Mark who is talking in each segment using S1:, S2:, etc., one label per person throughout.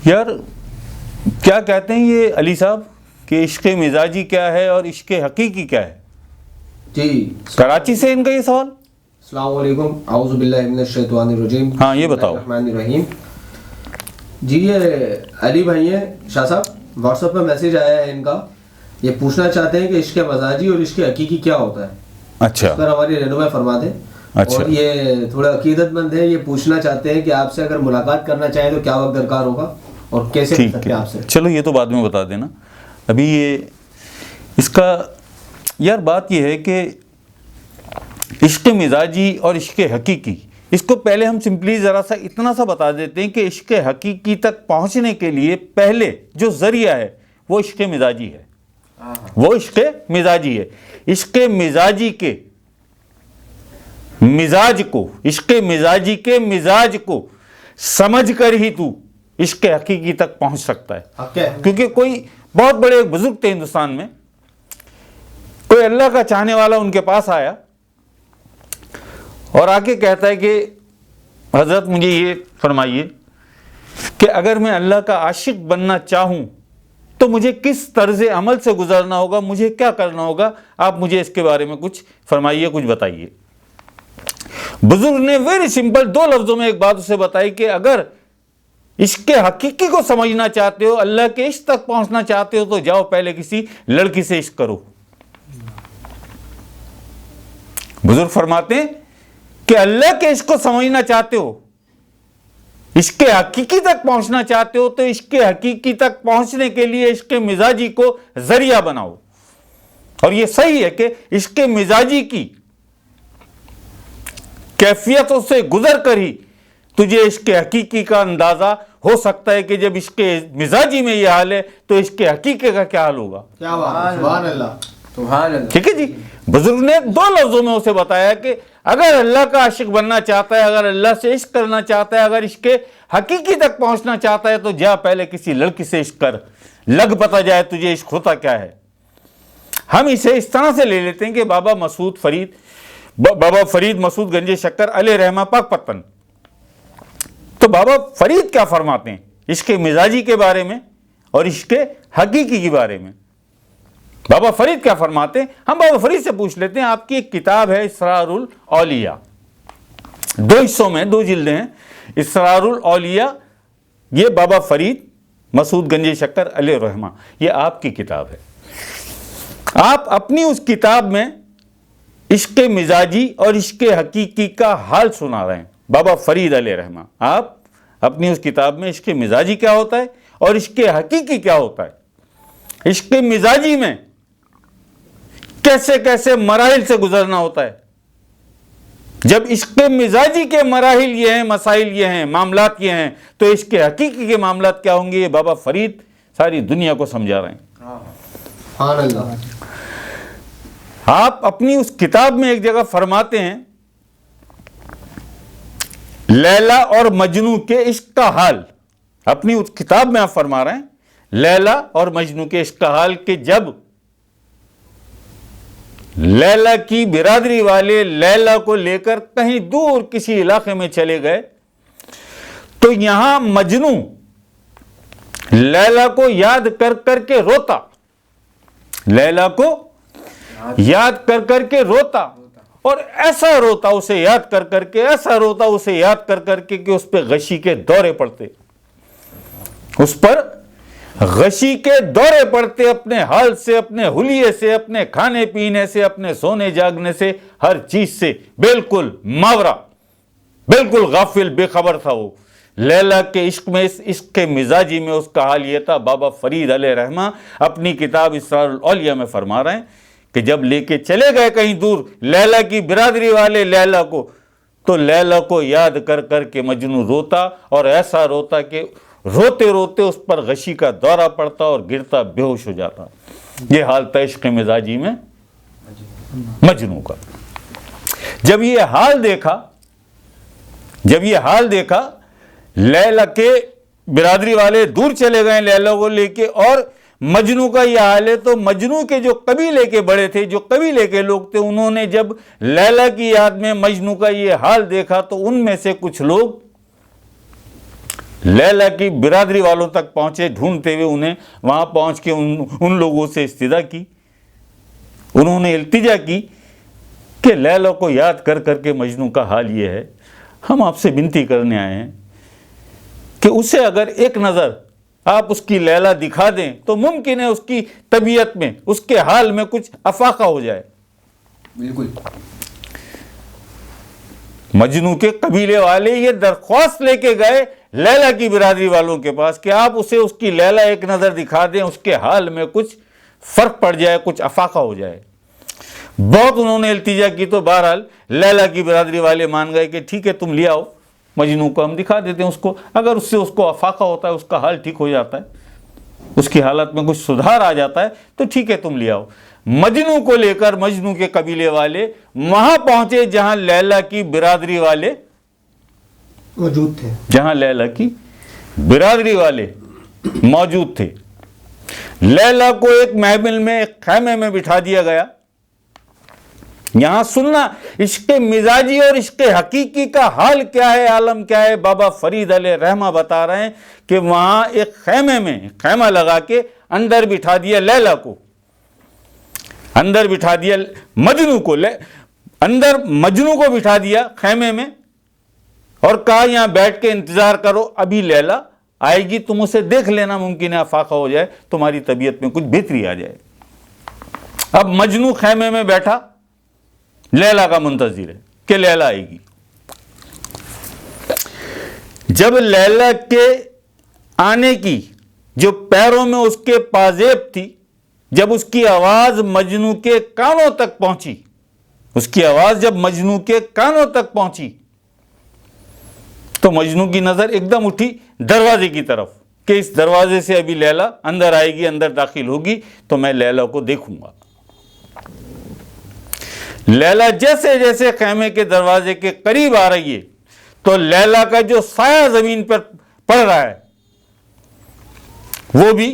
S1: یار کیا کہتے ہیں یہ علی صاحب کہ عشق مزاجی کیا ہے اور عشق حقیقی کیا ہے؟
S2: جی
S1: کراچی سے ان کا یہ سوال.
S2: السلام علیکم، اعوذ باللہ من الشیطان الرجیم.
S1: ہاں یہ بتاؤ.
S2: الرحمن الرحیم. جی یہ علی بھائی ہیں شاہ صاحب، واٹس ایپ پہ میسج آیا ہے ان کا، یہ پوچھنا چاہتے ہیں کہ عشق مزاجی اور عشق حقیقی کیا ہوتا ہے.
S1: اچھا،
S2: اس پر ہماری رہنمائی فرما دیں.
S1: اچھا.
S2: اور یہ تھوڑا عقیدت مند ہے، یہ پوچھنا چاہتے ہیں کہ آپ سے اگر ملاقات کرنا چاہیں تو کیا وقت درکار ہوگا اور کیسے کر سکتے ہیں آپ سے.
S1: چلو یہ تو بعد میں بتا دینا. ابھی یہ اس کا یار بات یہ ہے کہ عشق مزاجی اور عشق حقیقی، اس کو پہلے ہم سمپلی ذرا سا اتنا سا بتا دیتے ہیں کہ عشق حقیقی تک پہنچنے کے لیے پہلے جو ذریعہ ہے وہ عشق مزاجی ہے. وہ عشق مزاجی ہے. عشق مزاجی کے مزاج کو، عشق مزاجی کے مزاج کو سمجھ کر ہی تو عشق حقیقی تک پہنچ سکتا ہے. کیونکہ کوئی بہت بڑے ایک بزرگ تھے ہندوستان میں، کوئی اللہ کا چاہنے والا ان کے پاس آیا اور آ کے کہتا ہے کہ حضرت مجھے یہ فرمائیے کہ اگر میں اللہ کا عاشق بننا چاہوں تو مجھے کس طرز عمل سے گزرنا ہوگا، مجھے کیا کرنا ہوگا، آپ مجھے اس کے بارے میں کچھ فرمائیے، کچھ بتائیے. بزرگ نے ویری سمپل 2 لفظوں میں ایک بات اسے بتائی کہ اگر عشق حقیقی کو سمجھنا چاہتے ہو، اللہ کے عشق تک پہنچنا چاہتے ہو تو جاؤ پہلے کسی لڑکی سے عشق کرو. بزرگ فرماتے ہیں کہ اللہ کے عشق کو سمجھنا چاہتے ہو، عشق حقیقی تک پہنچنا چاہتے ہو تو عشق حقیقی تک پہنچنے کے لیے عشق مزاجی کو ذریعہ بناؤ. اور یہ صحیح ہے کہ عشق مزاجی کی کیفیتوں سے گزر کر ہی تجھے عشق حقیقی کا اندازہ ہو سکتا ہے کہ جب عشق مزاجی میں یہ حال ہے تو عشق حقیقی کا کیا حال ہوگا.
S2: کیا بات، سبحان اللہ، سبحان اللہ.
S1: ٹھیک ہے جی. بزرگ نے 2 لفظوں میں اسے بتایا کہ اگر اللہ کا عاشق بننا چاہتا ہے، اگر اللہ سے عشق کرنا چاہتا ہے، اگر عشق حقیقی تک پہنچنا چاہتا ہے تو جا پہلے کسی لڑکی سے عشق کر، لگ پتہ جائے تجھے عشق ہوتا کیا ہے. ہم اسے اس طرح سے لے لیتے ہیں کہ بابا فرید مسعود گنج شکر علیہ رحمہ پاک پتن، تو بابا فرید کیا فرماتے ہیں عشق مزاجی کے بارے میں اور عشق حقیقی کے بارے میں. بابا فرید کیا فرماتے ہیں، ہم بابا فرید سے پوچھ لیتے ہیں. آپ کی ایک کتاب ہے اسرار الاولیاء، 2 حصوں میں 2 جلدیں ہیں. اسرار الاولیاء یہ بابا فرید مسعود گنج شکر علیہ رحمہ، یہ آپ کی کتاب ہے. آپ اپنی اس کتاب میں عشق مزاجی اور عشق حقیقی کا حال سنا رہے ہیں. بابا فرید علیہ رحمہ آپ اپنی اس کتاب میں عشق مزاجی کیا ہوتا ہے اور عشق حقیقی کیا ہوتا ہے، عشق مزاجی میں کیسے کیسے مراحل سے گزرنا ہوتا ہے. جب عشق مزاجی کے مراحل یہ ہیں، مسائل یہ ہیں، معاملات یہ ہیں، تو عشق حقیقی کے معاملات کیا ہوں گے، یہ بابا فرید ساری دنیا کو سمجھا رہے ہیں.
S2: سبحان اللہ.
S1: آپ اپنی اس کتاب میں ایک جگہ فرماتے ہیں لیلا اور مجنو کے عشق کا حال. اپنی اس کتاب میں آپ فرما رہے ہیں لیلا اور مجنو کے عشق کا حال کہ جب لیلا کی برادری والے لیلا کو لے کر کہیں دور کسی علاقے میں چلے گئے تو یہاں مجنو لیلا کو یاد کر کر کے روتا، لیلا کو یاد کر کر کے روتا، اور ایسا روتا اسے یاد کر کر کے، ایسا روتا اسے یاد کر کر کے کہ اس پہ غشی کے دورے پڑتے، اس پر غشی کے دورے پڑتے، اپنے حال سے، اپنے حلیے سے، اپنے کھانے پینے سے، اپنے سونے جاگنے سے، ہر چیز سے بالکل ماورا، بالکل غافل، بے خبر تھا وہ. لیلا کے عشق میں، اس عشق کے مزاجی میں اس کا حال یہ تھا. بابا فرید علیہ رحمہ اپنی کتاب اسرار الاولیاء میں فرما رہے ہیں کہ جب لے کے چلے گئے کہیں دور لیلا کی برادری والے لیلا کو، تو لیلا کو یاد کر کر کے مجنو روتا، اور ایسا روتا کہ روتے روتے اس پر غشی کا دورہ پڑتا اور گرتا، بے ہوش ہو جاتا. یہ حال تھا عشق مزاجی میں مجنو کا. جب یہ حال دیکھا لیلا کے برادری والے دور چلے گئے لیلا کو لے کے، اور مجنو کا یہ حال ہے، تو مجنو کے جو قبیلے کے بڑے تھے، جو قبیلے کے لوگ تھے، انہوں نے جب لیلا کی یاد میں مجنو کا یہ حال دیکھا تو ان میں سے کچھ لوگ لیلا کی برادری والوں تک پہنچے ڈھونڈتے ہوئے انہیں، وہاں پہنچ کے ان لوگوں سے استدعا کی، انہوں نے التجا کی کہ لیلا کو یاد کر کر کے مجنوں کا حال یہ ہے، ہم آپ سے بنتی کرنے آئے ہیں کہ اسے اگر ایک نظر آپ اس کی لیلا دکھا دیں تو ممکن ہے اس کی طبیعت میں، اس کے حال میں کچھ افاقہ ہو جائے۔
S2: بالکل۔
S1: مجنوں کے قبیلے والے یہ درخواست لے کے گئے لیلا کی برادری والوں کے پاس کہ آپ اسے اس کی لیلا ایک نظر دکھا دیں، اس کے حال میں کچھ فرق پڑ جائے، کچھ افاقہ ہو جائے۔ بہت انہوں نے التجا کی تو بہرحال لیلا کی برادری والے مان گئے کہ ٹھیک ہے تم لے آؤ مجنوں کو، ہم دکھا دیتے ہیں اس کو، اگر اس سے اس کو افاقہ ہوتا ہے، اس کا حال ٹھیک ہو جاتا ہے، اس کی حالت میں کچھ سدھار آ جاتا ہے تو ٹھیک ہے تم لے آؤ۔ مجنوں کو لے کر مجنوں کے قبیلے والے وہاں پہنچے جہاں لیلا کی برادری والے
S2: موجود تھے،
S1: جہاں لیلا کی برادری والے موجود تھے۔ لیلا کو ایک محمل میں، ایک خیمے میں بٹھا دیا گیا۔ یہاں سننا عشق مزاجی اور عشق حقیقی کا حال کیا ہے، عالم کیا ہے۔ بابا فرید علیہ رحمہ بتا رہے ہیں کہ وہاں ایک خیمے میں خیمہ لگا کے اندر بٹھا دیا لیلا کو، اندر بٹھا دیا مجنوں کو، اندر مجنوں کو بٹھا دیا خیمے میں اور کہا یہاں بیٹھ کے انتظار کرو، ابھی لیلا آئے گی، تم اسے دیکھ لینا، ممکن ہے افاقہ ہو جائے، تمہاری طبیعت میں کچھ بہتری آ جائے۔ اب مجنوں خیمے میں بیٹھا لیلا کا منتظر ہے کہ لیلا آئے گی۔ جب لیلا کے آنے کی جو پیروں میں اس کے پازیب تھی، جب اس کی آواز مجنوں کے کانوں تک پہنچی، اس کی آواز جب مجنوں کے کانوں تک پہنچی تو مجنوں کی نظر ایک دم اٹھی دروازے کی طرف کہ اس دروازے سے ابھی لیلا اندر آئے گی، اندر داخل ہوگی تو میں لیلا کو دیکھوں گا۔ لیلا جیسے جیسے خیمے کے دروازے کے قریب آ رہی ہے تو لیلا کا جو سایہ زمین پر پڑ رہا ہے وہ بھی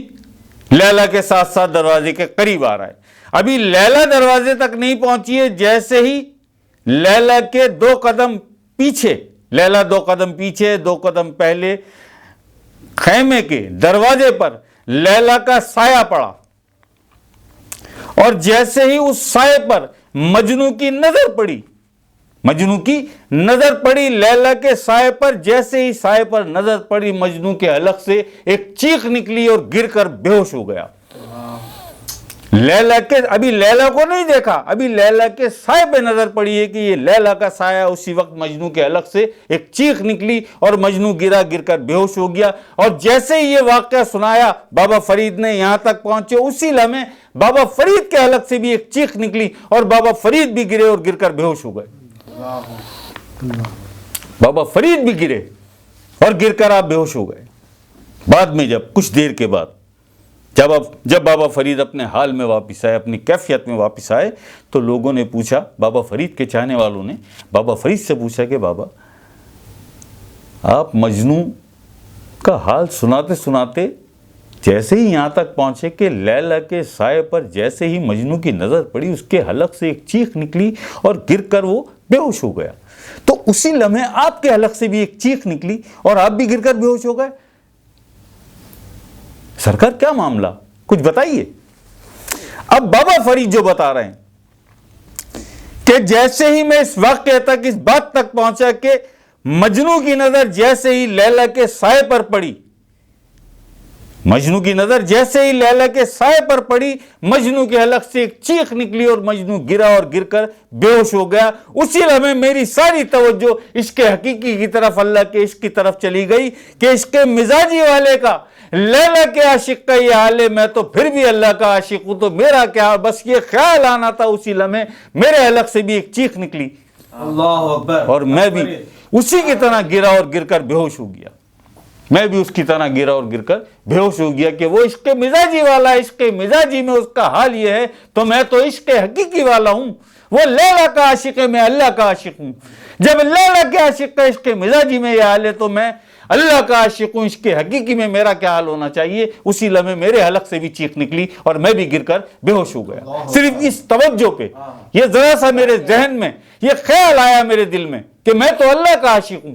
S1: لیلا کے ساتھ ساتھ دروازے کے قریب آ رہا ہے۔ ابھی لیلا دروازے تک نہیں پہنچی ہے، جیسے ہی لیلا کے 2 قدم پیچھے، لیلا 2 قدم پیچھے 2 قدم پہلے خیمے کے دروازے پر لیلا کا سایہ پڑا، اور جیسے ہی اس سائے پر مجنوں کی نظر پڑی، مجنوں کی نظر پڑی لیلا کے سائے پر، جیسے ہی سائے پر نظر پڑی مجنوں کے حلق سے ایک چیخ نکلی اور گر کر بے ہوش ہو گیا۔ لیلا کے، ابھی لیلا کو نہیں دیکھا، ابھی لیلا کے سائے پہ نظر پڑی ہے کہ یہ لیلا کا سایہ۔ اسی وقت مجنوں کے حلق سے ایک چیخ نکلی اور مجنوں گرا، گر کر بے ہوش ہو گیا۔ اور جیسے ہی یہ واقعہ سنایا بابا فرید نے، یہاں تک پہنچے، اسی لمحے بابا فرید کے حلق سے بھی ایک چیخ نکلی اور بابا فرید بھی گرے اور گر کر بے ہوش ہو گئے۔ بابا فرید بھی گرے اور گر کر آپ بے ہوش ہو گئے۔ بعد میں جب کچھ دیر کے بعد جب بابا فرید اپنے حال میں واپس آئے، اپنی کیفیت میں واپس آئے، تو لوگوں نے پوچھا، بابا فرید کے چاہنے والوں نے بابا فرید سے پوچھا کہ بابا آپ مجنوں کا حال سناتے سناتے جیسے ہی یہاں تک پہنچے کہ لیلا کے سائے پر جیسے ہی مجنوں کی نظر پڑی، اس کے حلق سے ایک چیخ نکلی اور گر کر وہ بے ہوش ہو گیا، تو اسی لمحے آپ کے حلق سے بھی ایک چیخ نکلی اور آپ بھی گر کر بے ہوش ہو گئے۔ سرکار کیا معاملہ، کچھ بتائیے۔ اب بابا فرید جو بتا رہے ہیں کہ جیسے ہی میں اس واقعے تک، اس بات تک پہنچا کہ مجنوں کی نظر جیسے ہی لیلا کے سائے پر پڑی، مجنوں کی نظر جیسے ہی لیلا کے سائے پر پڑی، مجنوں کے حلق سے ایک چیخ نکلی اور مجنوں گرا اور گر کر بے ہوش ہو گیا۔ اسی لمحے میری ساری توجہ عشق حقیقی کی طرف، اللہ کے عشق کی طرف چلی گئی کہ عشق مزاجی والے کا، لیلا کے عاشق کا یہ حال ہے، میں تو پھر بھی اللہ کا عاشق ہوں، تو میرا کیا، بس یہ خیال آنا تھا۔ اسی لمحے میرے حلق سے بھی ایک چیخ نکلی،
S2: اللہ اکبر،
S1: اور میں بھی اسی کی طرح گرا اور گر کر بے ہوش ہو گیا۔ میں بھی اس کی طرح گرا اور گر کر بے ہوش ہو گیا کہ وہ عشق مزاجی والا، عشق مزاجی میں اس کا حال یہ ہے، تو میں تو عشق حقیقی والا ہوں۔ وہ لیلا کا عاشق ہے، میں اللہ کا عاشق ہوں۔ جب لیلا کے عاشق کا عشق مزاجی میں یہ حال ہے تو میں اللہ کا عاشق ہوں، عشق حقیقی میں میرا کیا حال ہونا چاہیے۔ اسی لمحے میرے حلق سے بھی چیخ نکلی اور میں بھی گر کر بے ہوش ہو گیا۔ صرف اس توجہ پہ، یہ ذرا سا میرے ذہن میں یہ خیال آیا، میرے دل میں، کہ میں تو اللہ کا عاشق ہوں،